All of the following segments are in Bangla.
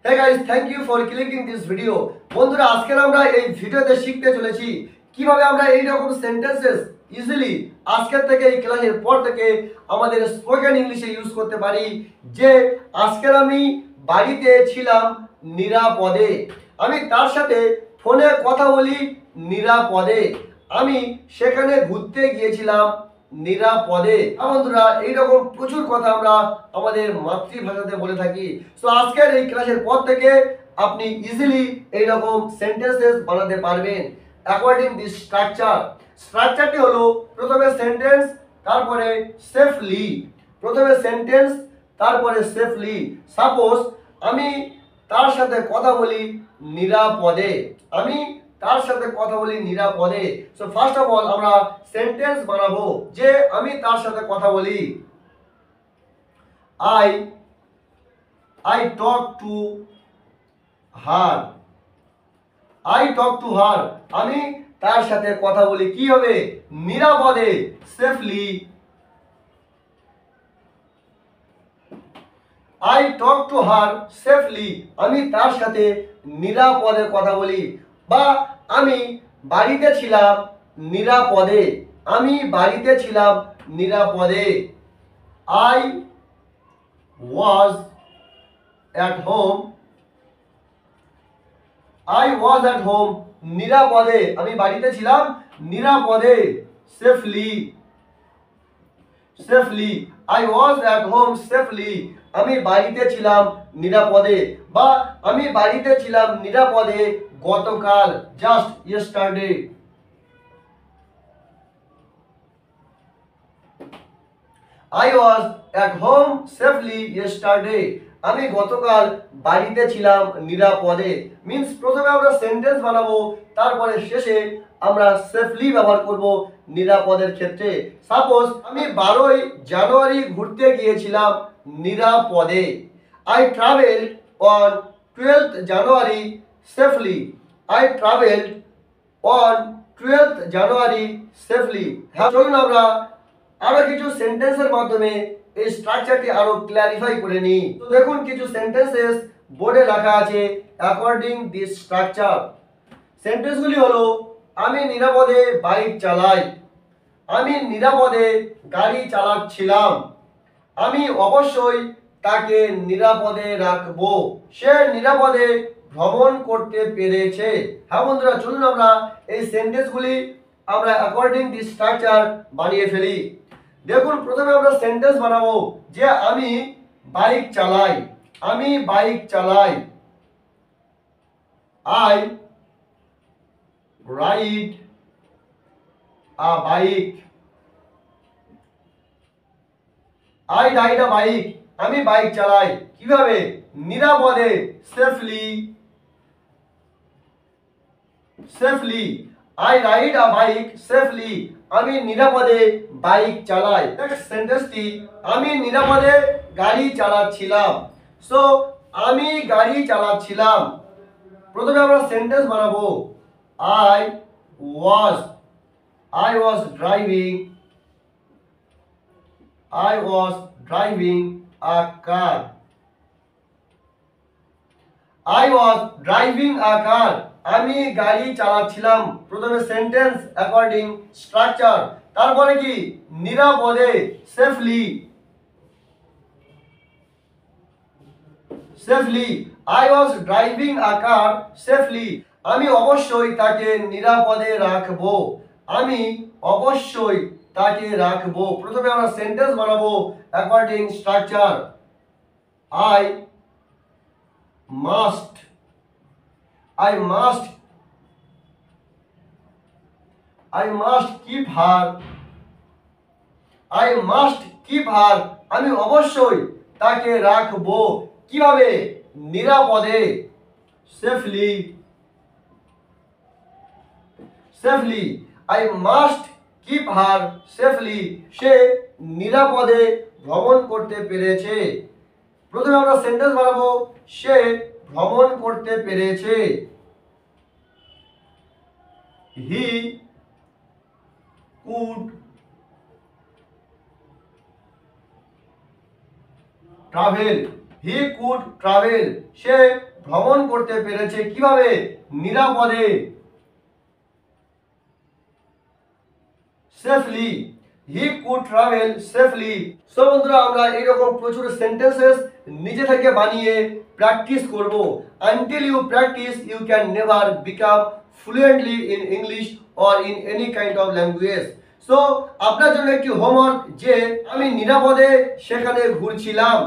Hey guys, thank you for clicking this video. বন্ধুরা আজকে আমরা এই ভিডিওতে শিখতে চলেছি কিভাবে আমরা এই রকম সেন্টেন্সেস ইজিলি আজকের থেকে এই ক্লাসের পর থেকে আমাদের স্পোকেন ইংলিশে ইউজ করতে পারি। যে আজকের আমি বাড়িতে ছিলাম নিরাপদে, আমি তার সাথে ফোনে কথা বলি নিরাপদে, আমি সেখানে ঘুরতে গিয়েছিলাম নিরাপদে। বন্ধুরা এইরকম প্রচুর কথা আমরা আমাদের মাতৃভাষাতে বলে থাকি। সো আজকের এই ক্লাসের পর থেকে আপনি ইজিলি এইরকম সেন্টেন্সেস বানাতে পারবেন অ্যাকর্ডিং দিস স্ট্রাকচার। স্ট্রাকচারটি হলো প্রথমে সেন্টেন্স, তারপরে সেফলি, প্রথমে সেন্টেন্স তারপরে সেফলি। সাপোজ আমি তার সাথে কথা বলি নিরাপদে, আমি তার সাথে কথা বলি নিরাপদে। সো ফার্স্ট অফ অল আমরা সেন্টেন্স বানাবো যে আমি তার সাথে কথা বলি। I talk to her, I talk to her, আমি তার সাথে কথা বলি কি হবে নিরাপদে, safely. I talk to her safely, আমি তার সাথে নিরাপদে কথা বলি। বা আমি বাড়িতে ছিলাম নিরাপদে, আমি বাড়িতে ছিলাম নিরাপদে। I was at home, I was at home, নিরাপদে, আমি বাড়িতে ছিলাম নিরাপদে, safely, safely, I was at home safely, আমি বাড়িতে ছিলাম নিরাপদে। বা আমি বাড়িতে ছিলাম নিরাপদে গতকাল, just yesterday. I was at home safely yesterday, আমি গতকাল বাড়িতে ছিলাম নিরাপদে। মিন্স প্রথমে আমরা সেন্টেন্স বানাবো, তারপরে শেষে আমরা সেফলি ব্যবহার করব নিরাপদের ক্ষেত্রে। সাপোজ আমি 12ই জানুয়ারি ঘুরতে গিয়েছিলাম নিরাপদে। I traveled on 12th January safely, I traveled on 12th January safely। হ্যাঁ, চলুন আমরা আরো কিছু সেন্টেন্সের মাধ্যমে এই স্ট্রাকচারটি আরো ক্ল্যারিফাই করে নিই। তো দেখুন কিছু সেন্টেন্সেস বোর্ডে লেখা আছে অ্যাকর্ডিং দিস স্ট্রাকচার। সেন্টেন্সগুলি হলো আমি নিরাপদে বাইক চালাই, আমি নিরাপদে গাড়ি চালাচ্ছিলাম, আমি অবশ্যই তাকে নিরাপদে রাখবো, সে নিরাপদে ভ্রমণ করতে পেরেছে। হ্যাঁ বন্ধুরা, চলুন আমরা এই সেন্টেন্সগুলি আমরা অ্যাকর্ডিং দিস স্ট্রাকচার বানিয়ে ফেলি। দেখুন প্রথমে আমরা সেন্টেন্স বানাবো যে আমি বাইক চালাই, আমি বাইক চালাই। I ride a bike, I ride a bike, আমি বাইক চালাই কিভাবে নিরাপদে, safely, safely, I ride a bike safely, আমি নিরাপদে বাইক চালাই। নেক্সট সেন্টেন্সটি আমি নিরাপদে গাড়ি চালাচ্ছিলাম। সো আমি গাড়ি চালাচ্ছিলাম, প্রথমে আমরা সেন্টেন্স বানাবো I was driving, I was driving a car, I was driving a car, আমি গাড়ি চালাচ্ছিলাম। প্রথমে সেন্টেন্স অ্যাকর্ডিং স্ট্রাকচার, তারপরে কি নিরাপদে, safely, safely, I was driving a car safely, আমি অবশ্যই তাকে নিরাপদে রাখবো, আমি অবশ্যই তাকে রাখবো। প্রথমে আমরা সেন্টেন্স বানাবো according structure. I must, I must, I must keep her, I must keep her, আমি অবশ্যই তাকে রাখবো কিভাবে নিরাপদে, safely, safely, I must keep her safely, সে নিরাপদে ভ্রমণ করতে পেরেছে। প্রথমে আমরা সেন্টেন্স বানাবো সে ভ্রমণ করতে পেরেছে। He could travel, he could travel, সে ভ্রমণ করতে পেরেছে কিভাবে, নিরাপদে, safely, he could travel safely. So বন্ধুরা, আমরা এরকম প্রচুর সেন্টেন্সেস নিজে থেকে বানিয়ে প্র্যাকটিস করব। Until you practice you can never become fluently in English or in any kind of language. So আপনার জন্য একটি হোমওয়ার্ক, যে আমি নিরাপদে সেখানে ঘুরছিলাম,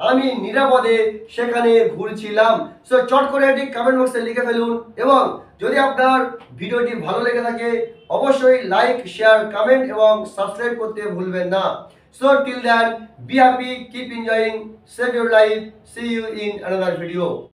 আমি নিরাপদে সেখানে ঘুরছিলাম। সো চট করে এটি কমেন্ট বক্সে লিখে ফেলুন, এবং যদি আপনার ভিডিওটি ভালো লেগে থাকে অবশ্যই লাইক, শেয়ার, কমেন্ট এবং সাবস্ক্রাইব করতে ভুলবেন না। So till then, be happy, keep enjoying, save your life, see you in another video.